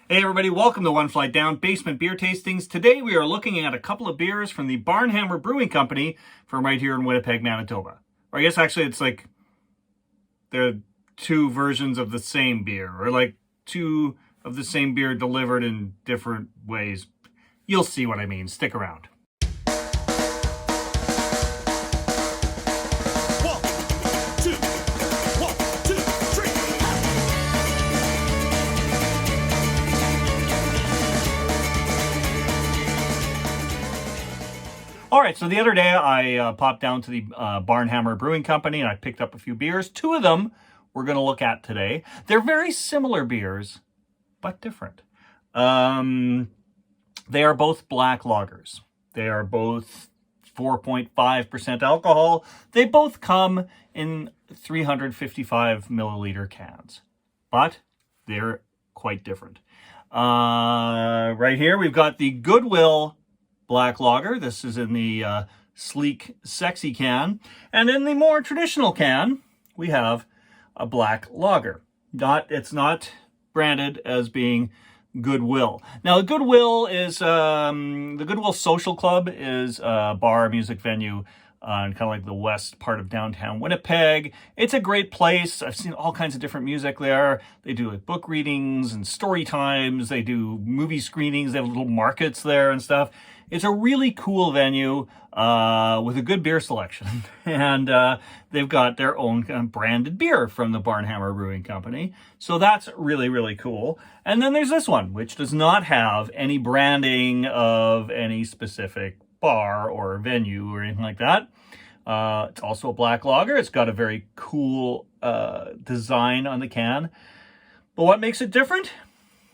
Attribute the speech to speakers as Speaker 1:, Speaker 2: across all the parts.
Speaker 1: Hey everybody, welcome to One Flight Down Basement Beer Tastings. Today we are looking at a couple of beers from the Barnhammer Brewing Company from right here in Winnipeg, Manitoba. Or I guess actually it's like they're two versions of the same beer, or like two of the same beer delivered in different ways. You'll see what I mean. Stick around. All right, so the other day I popped down to the Barnhammer Brewing Company and I picked up a few beers. Two of them we're going to look at today. They're very similar beers, but different. They are both black lagers. They are both 4.5% alcohol. They both come in 355 milliliter cans, but they're quite different. Right here we've got the Goodwill Black Lager. This is in the sleek, sexy can. And in the more traditional can, we have a black lager. It's not branded as being Goodwill. Now, the Goodwill is, the Goodwill Social Club is a bar, music venue in kind of like the west part of downtown Winnipeg. It's a great place. I've seen all kinds of different music there. They do like book readings and story times. They do movie screenings. They have little markets there and stuff. It's a really cool venue with a good beer selection. And they've got their own kind of branded beer from the Barnhammer Brewing Company. So that's really, really cool. And then there's this one, which does not have any branding of any specific bar or venue or anything like that. It's also a black lager. It's got a very cool design on the can. But what makes it different?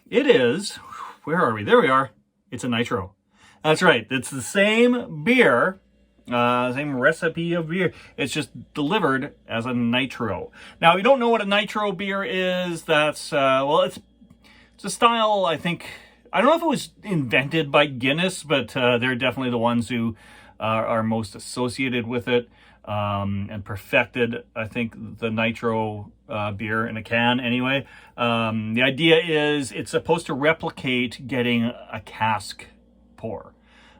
Speaker 1: It is, where are we? There we are. It's a Nitro. That's right. It's the same beer, same recipe of beer. It's just delivered as a Nitro. Now, if you don't know what a Nitro beer is, that's, well, it's a style, I think, I don't know if it was invented by Guinness, but they're definitely the ones who are most associated with it and perfected, I think, the Nitro beer in a can anyway. The idea is it's supposed to replicate getting a cask pour.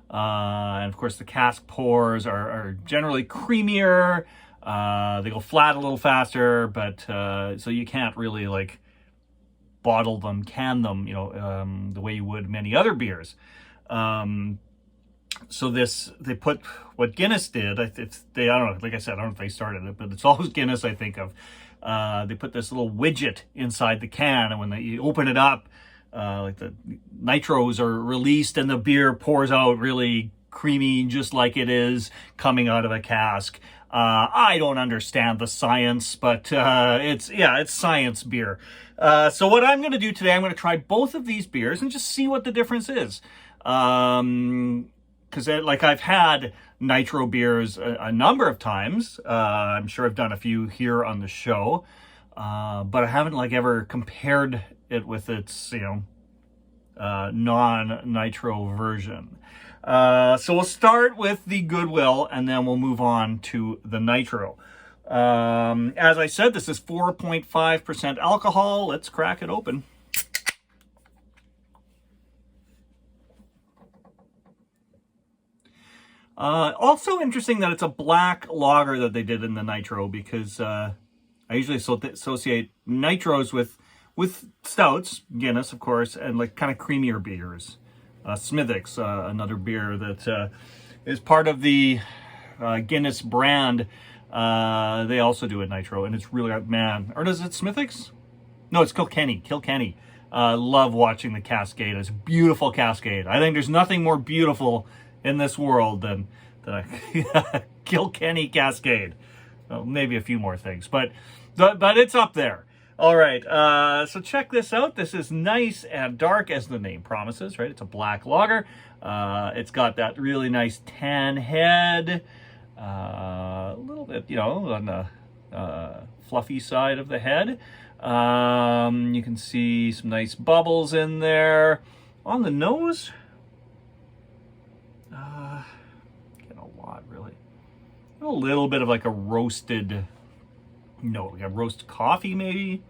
Speaker 1: And of course, the cask pours are generally creamier. They go flat a little faster, but so you can't really like bottle them, can them, you know, the way you would many other beers. So they put what Guinness did. I don't know, like I said, I don't know if they started it, but it's always Guinness I think of. They put this little widget inside the can, and when you open it up, like the nitros are released and the beer pours out really creamy, just like it is coming out of a cask. I don't understand the science, but it's science beer. So what I'm going to do today, I'm going to try both of these beers and just see what the difference is. Because like I've had Nitro beers a number of times. I'm sure I've done a few here on the show, but I haven't like ever compared it with its, non-Nitro version. So we'll start with the Goodwill and then we'll move on to the Nitro. As I said, this is 4.5% alcohol. Let's crack it open. Also interesting that it's a black lager that they did in the Nitro, because I usually associate Nitros with stouts, Guinness, of course, and like kind of creamier beers. Smithwick's, another beer that is part of the Guinness brand. They also do a Nitro, and it's really, man, or is it Smithwick's? No, it's Kilkenny. Love watching the cascade. It's a beautiful cascade. I think there's nothing more beautiful in this world than a Kilkenny cascade. Well, maybe a few more things, but it's up there. All right, so check this out. This is nice and dark, as the name promises, right? It's a black lager. It's got that really nice tan head, a little bit, on the fluffy side of the head. You can see some nice bubbles in there. On the nose, get a lot, really. A little bit of like a roasted, like a roast coffee, maybe.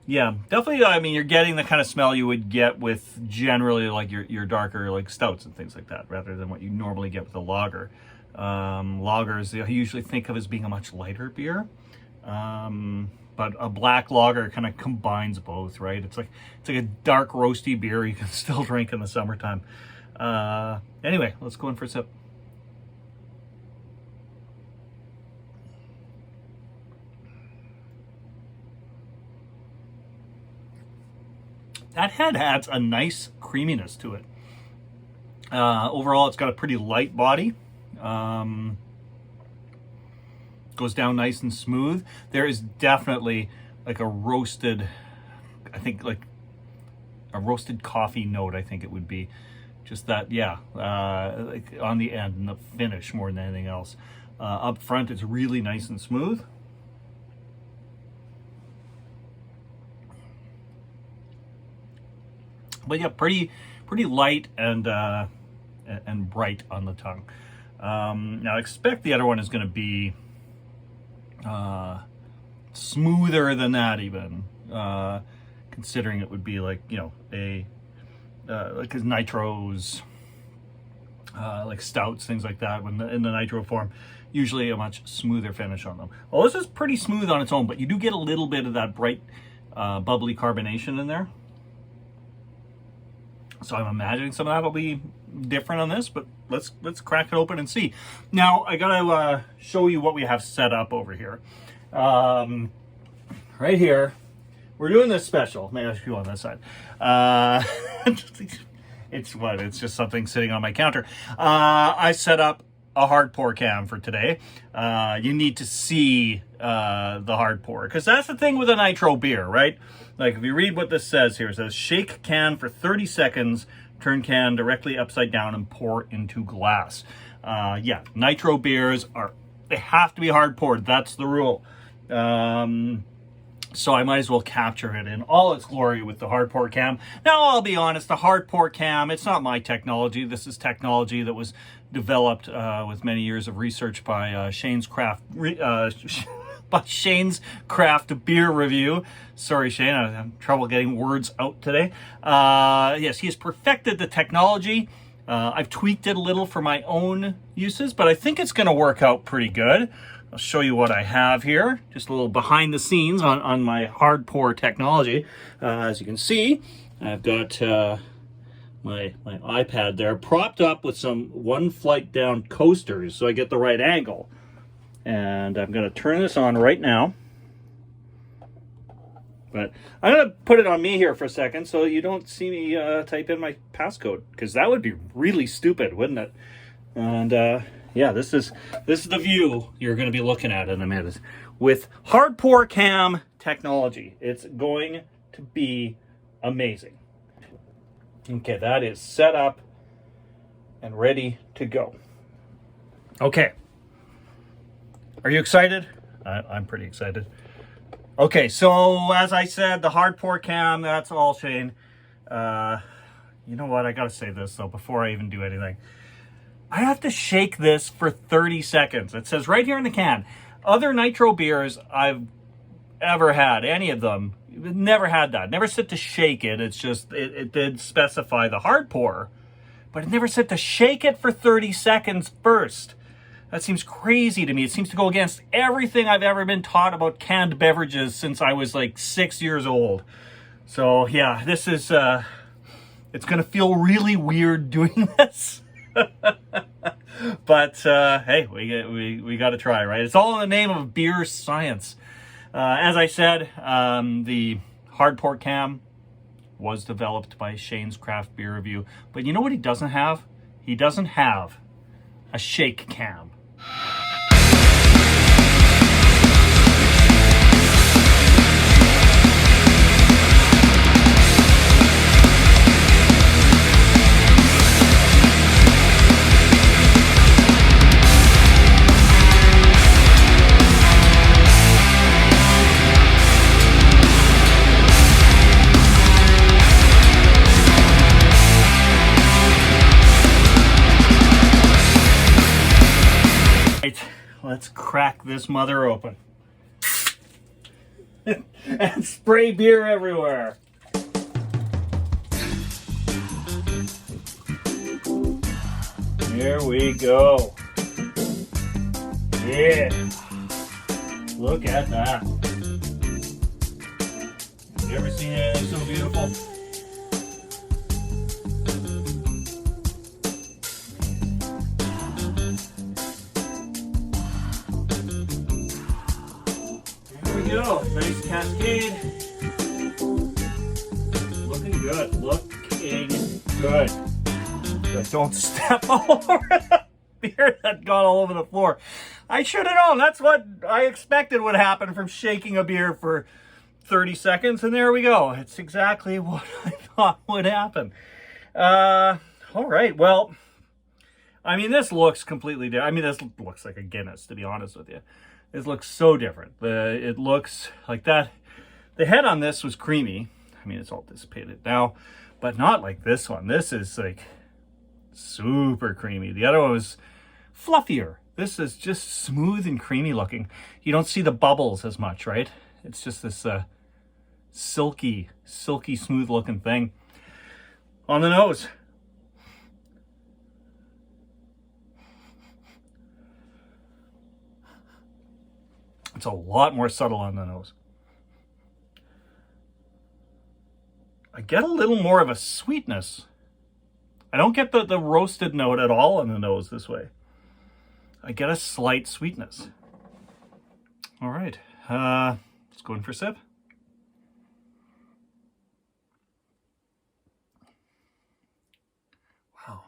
Speaker 1: Yeah, definitely. I mean, you're getting the kind of smell you would get with generally like your darker like stouts and things like that, rather than what you normally get with a lager. Lagers I usually think of as being a much lighter beer, but a black lager kind of combines both, right? It's like a dark roasty beer you can still drink in the summertime. Anyway, let's go in for a sip. That head adds a nice creaminess to it. Overall, it's got a pretty light body. Goes down nice and smooth. There is definitely like a roasted, I think like a roasted coffee note, I think it would be. Just that, yeah, like on the end and the finish more than anything else. Up front, it's really nice and smooth. But yeah, pretty light and bright on the tongue. Now I expect the other one is going to be smoother than that, even considering it would be like, you know, a like his nitros, like stouts, things like that. When in the nitro form, usually a much smoother finish on them. Well, this is pretty smooth on its own, but you do get a little bit of that bright, bubbly carbonation in there. So I'm imagining some of that will be different on this, but let's crack it open and see. Now I gotta show you what we have set up over here. Right here, we're doing this special. Maybe I should go on this side. It's just something sitting on my counter. I set up a hard pour cam for today. You need to see the hard pour, because that's the thing with a nitro beer, right? Like if you read what this says here, it says shake can for 30 seconds, turn can directly upside down and pour into glass. Yeah, nitro beers they have to be hard poured. That's the rule. So I might as well capture it in all its glory with the hard pour cam. Now, I'll be honest, the hard pour cam, it's not my technology. This is technology that was developed with many years of research by Shane's Craft Beer Review. Sorry, Shane, I'm having trouble getting words out today. Yes, he has perfected the technology. I've tweaked it a little for my own uses, but I think it's going to work out pretty good. I'll show you what I have here. Just a little behind the scenes on my hard pour technology. As you can see, I've got my iPad there propped up with some one flight down coasters so I get the right angle. And I'm going to turn this on right now. But I'm going to put it on me here for a second so you don't see me type in my passcode, because that would be really stupid, wouldn't it? And yeah, this is the view you're going to be looking at in a minute with hard pour cam technology. It's going to be amazing. Okay, that is set up and ready to go. Okay. Are you excited? I'm pretty excited. Okay, so as I said, the hard pour cam, that's all Shane. You know what? I gotta say this though before I even do anything. I have to shake this for 30 seconds. It says right here in the can. Other nitro beers I've ever had, any of them, never had that. Never said to shake it. It's just, it did specify the hard pour, but it never said to shake it for 30 seconds first. That seems crazy to me. It seems to go against everything I've ever been taught about canned beverages since I was like 6 years old. So yeah, this is, it's gonna feel really weird doing this. But hey, we got to try, right? It's all in the name of beer science. As I said, the hard pour cam was developed by Shane's Craft Beer Review. But you know what he doesn't have? He doesn't have a shake cam. Let's crack this mother open. and spray beer everywhere. Here we go. Yeah. Look at that. Have you ever seen anything so beautiful? Here we go. Nice cascade. Looking good. Looking good. But don't step all over the beer that got all over the floor. I should have known. That's what I expected would happen from shaking a beer for 30 seconds. And there we go. It's exactly what I thought would happen. All right. Well, I mean, this looks completely different. I mean, this looks like a Guinness, to be honest with you. This looks so different. It looks like that. The head on this was creamy. I mean, it's all dissipated now, but not like this one. This is like super creamy. The other one was fluffier. This is just smooth and creamy looking. You don't see the bubbles as much, right? It's just this silky smooth looking thing. On the nose. It's a lot more subtle on the nose. I get a little more of a sweetness. I don't get the roasted note at all on the nose this way. I get a slight sweetness. All right, let's go in for a sip. Wow.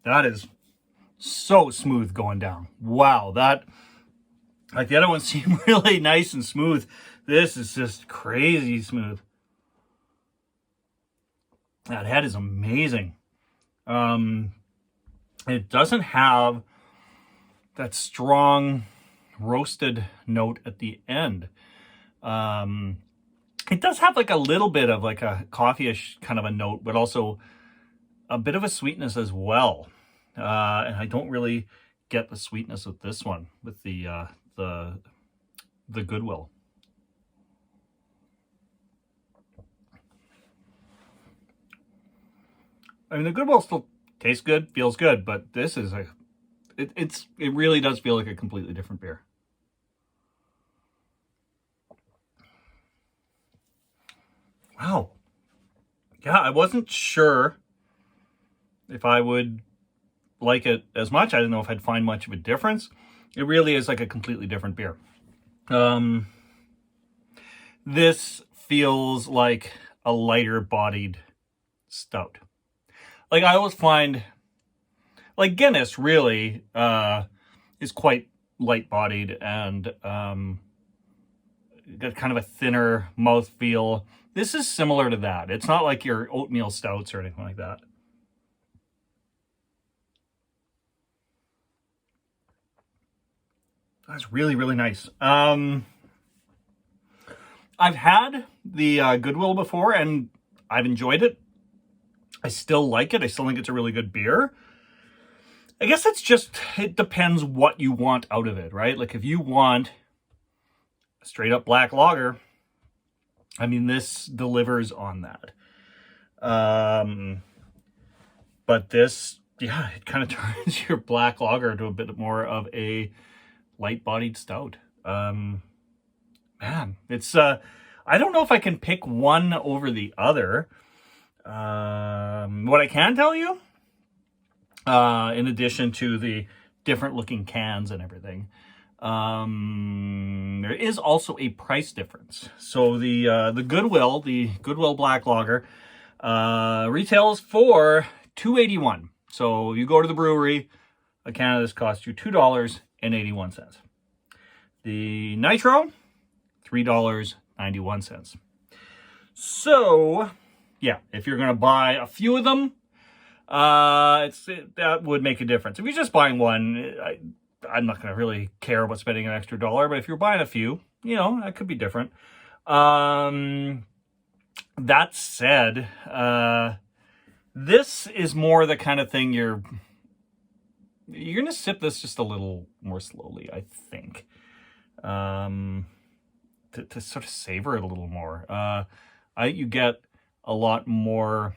Speaker 1: That is so smooth going down. Wow, that, like the other ones seem really nice and smooth. This is just crazy smooth. That head is amazing. It doesn't have that strong roasted note at the end. It does have like a little bit of like a coffee-ish kind of a note, but also a bit of a sweetness as well. And I don't really get the sweetness with this one, with the Goodwill. I mean, the Goodwill still tastes good, feels good, but this is it really does feel like a completely different beer. Wow. Yeah, I wasn't sure if I would like it as much. I didn't know if I'd find much of a difference. It really is like a completely different beer. This feels like a lighter bodied stout. Like I always find, like Guinness really is quite light bodied and got kind of a thinner mouthfeel. This is similar to that. It's not like your oatmeal stouts or anything like that. That's really, really nice. I've had the Goodwill before and I've enjoyed it. I still like it. I still think it's a really good beer. I guess it depends what you want out of it, right? Like if you want a straight up black lager, I mean, this delivers on that. But this, yeah, it kind of turns your black lager into a bit more of a light-bodied stout. Man, it's, I don't know if I can pick one over the other. What I can tell you, in addition to the different looking cans and everything, there is also a price difference. So the Goodwill Black Lager, retails for $2.81. So you go to the brewery, a can of this costs you $2.81. The Nitro, $3.91. So yeah, if you're going to buy a few of them, that would make a difference. If you're just buying one, I'm not going to really care about spending an extra $1, but if you're buying a few, you know, that could be different. That said, this is more the kind of thing you're You're going to sip this just a little more slowly, I think, to sort of savor it a little more. You get a lot more,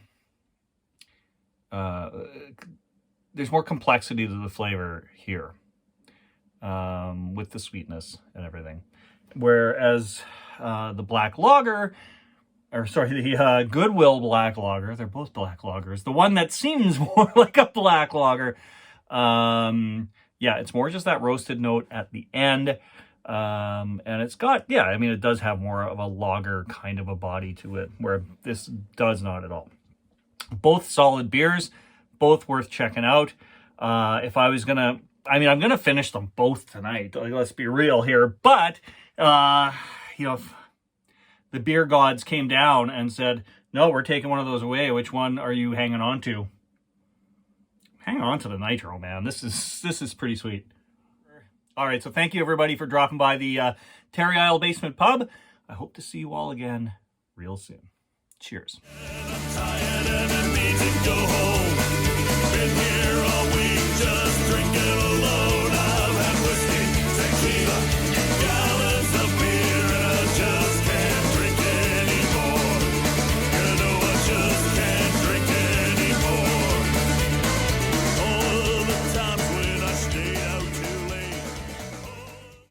Speaker 1: there's more complexity to the flavor here, with the sweetness and everything. Whereas the black lager, or sorry, the Goodwill black lager, they're both black lagers. The one that seems more like a black lager, yeah, it's more just that roasted note at the end. And it's got, yeah, I mean, it does have more of a lager kind of a body to it, where this does not at all. Both solid beers, both worth checking out. If I was gonna, I mean, I'm gonna finish them both tonight. Like, let's be real here. But, you know, if the beer gods came down and said, no, we're taking one of those away, which one are you hanging on to? Hang on to the Nitro, man. This is pretty sweet. All right, so thank you everybody for dropping by the Terry Isle Basement Pub. I hope to see you all again real soon. Cheers.